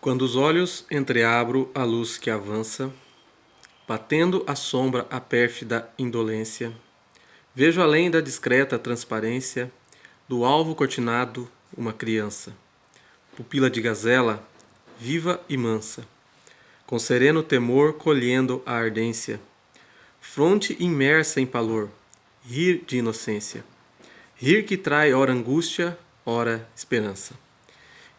Quando os olhos entreabro a luz que avança, batendo a sombra a pérfida indolência, vejo além da discreta transparência do alvo cortinado uma criança, pupila de gazela, viva e mansa, com sereno temor colhendo a ardência, fronte imersa em palor, rir de inocência, rir que trai ora angústia, ora esperança.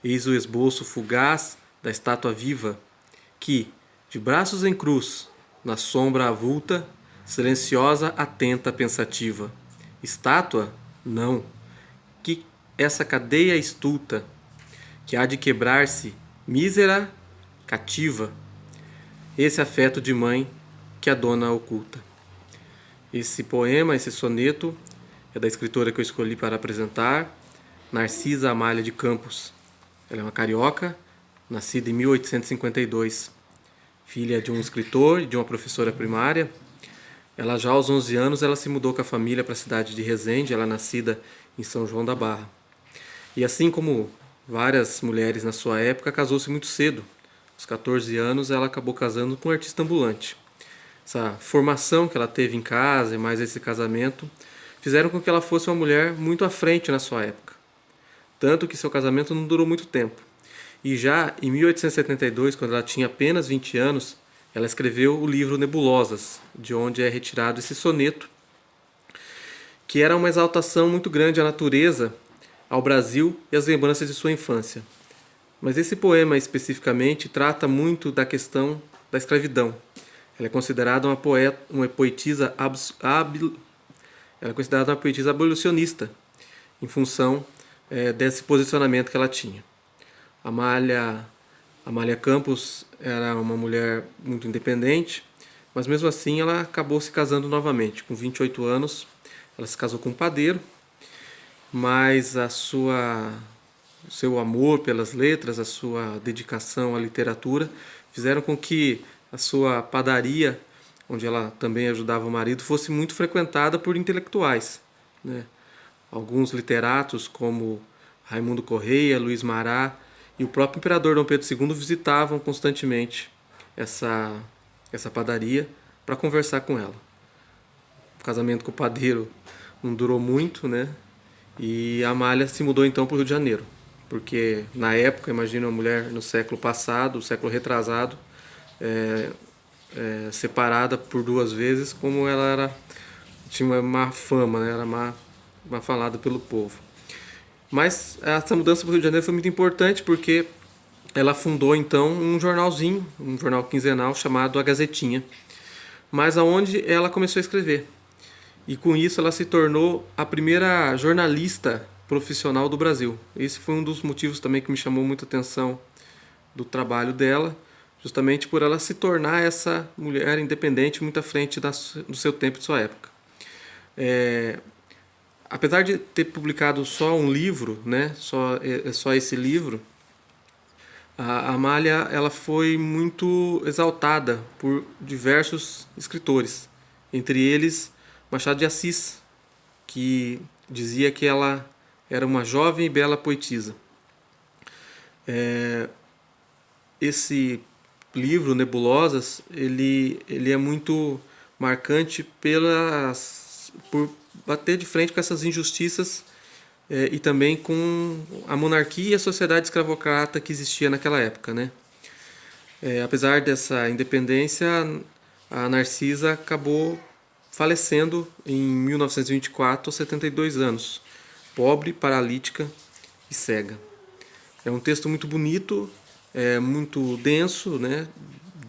Eis o esboço fugaz da estátua viva, que, de braços em cruz, na sombra avulta, silenciosa, atenta, pensativa. Estátua? Não. Que essa cadeia estulta, que há de quebrar-se, mísera, cativa. Esse afeto de mãe que a dona oculta. Esse poema, esse soneto, é da escritora que eu escolhi para apresentar, Narcisa Amália de Campos. Ela é uma carioca, nascida em 1852, filha de um escritor e de uma professora primária. Ela já aos 11 anos ela se mudou com a família para a cidade de Resende, ela é nascida em São João da Barra. E assim como várias mulheres na sua época, casou-se muito cedo. Aos 14 anos ela acabou casando com um artista ambulante. Essa formação que ela teve em casa e mais esse casamento fizeram com que ela fosse uma mulher muito à frente na sua época. Tanto que seu casamento não durou muito tempo. E já em 1872, quando ela tinha apenas 20 anos, ela escreveu o livro Nebulosas, de onde é retirado esse soneto, que era uma exaltação muito grande à natureza, ao Brasil e às lembranças de sua infância. Mas esse poema especificamente trata muito da questão da escravidão. Ela é considerada uma poetisa abolicionista, em função desse posicionamento que ela tinha. Amália Campos era uma mulher muito independente, mas mesmo assim ela acabou se casando novamente. Com 28 anos, ela se casou com um padeiro, mas o seu amor pelas letras, a sua dedicação à literatura, fizeram com que a sua padaria, onde ela também ajudava o marido, fosse muito frequentada por intelectuais, né? Alguns literatos, como Raimundo Correia, Luiz Mará e o próprio imperador Dom Pedro II visitavam constantemente essa padaria para conversar com ela. O casamento com o padeiro não durou muito, né? E a Amália se mudou então para o Rio de Janeiro, porque na época, imagina uma mulher no século passado, século retrasado, separada por duas vezes, como ela tinha uma má fama, né? Era má falada pelo povo. Mas essa mudança para o Rio de Janeiro foi muito importante porque ela fundou então um jornalzinho, um jornal quinzenal chamado A Gazetinha, mas aonde ela começou a escrever. E com isso ela se tornou a primeira jornalista profissional do Brasil. Esse foi um dos motivos também que me chamou muita atenção do trabalho dela, justamente por ela se tornar essa mulher independente muito à frente do seu tempo e de sua época. Apesar de ter publicado só um livro, né, só esse livro, a Amália ela foi muito exaltada por diversos escritores, entre eles Machado de Assis, que dizia que ela era uma jovem e bela poetisa. Esse livro, Nebulosas, ele é muito marcante por bater de frente com essas injustiças e também com a monarquia e a sociedade escravocrata que existia naquela época, né? Apesar dessa independência, a Narcisa acabou falecendo em 1924, aos 72 anos, pobre, paralítica e cega. É um texto muito bonito, muito denso, né?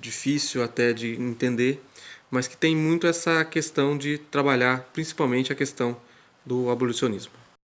Difícil até de entender, mas que tem muito essa questão de trabalhar principalmente a questão do abolicionismo.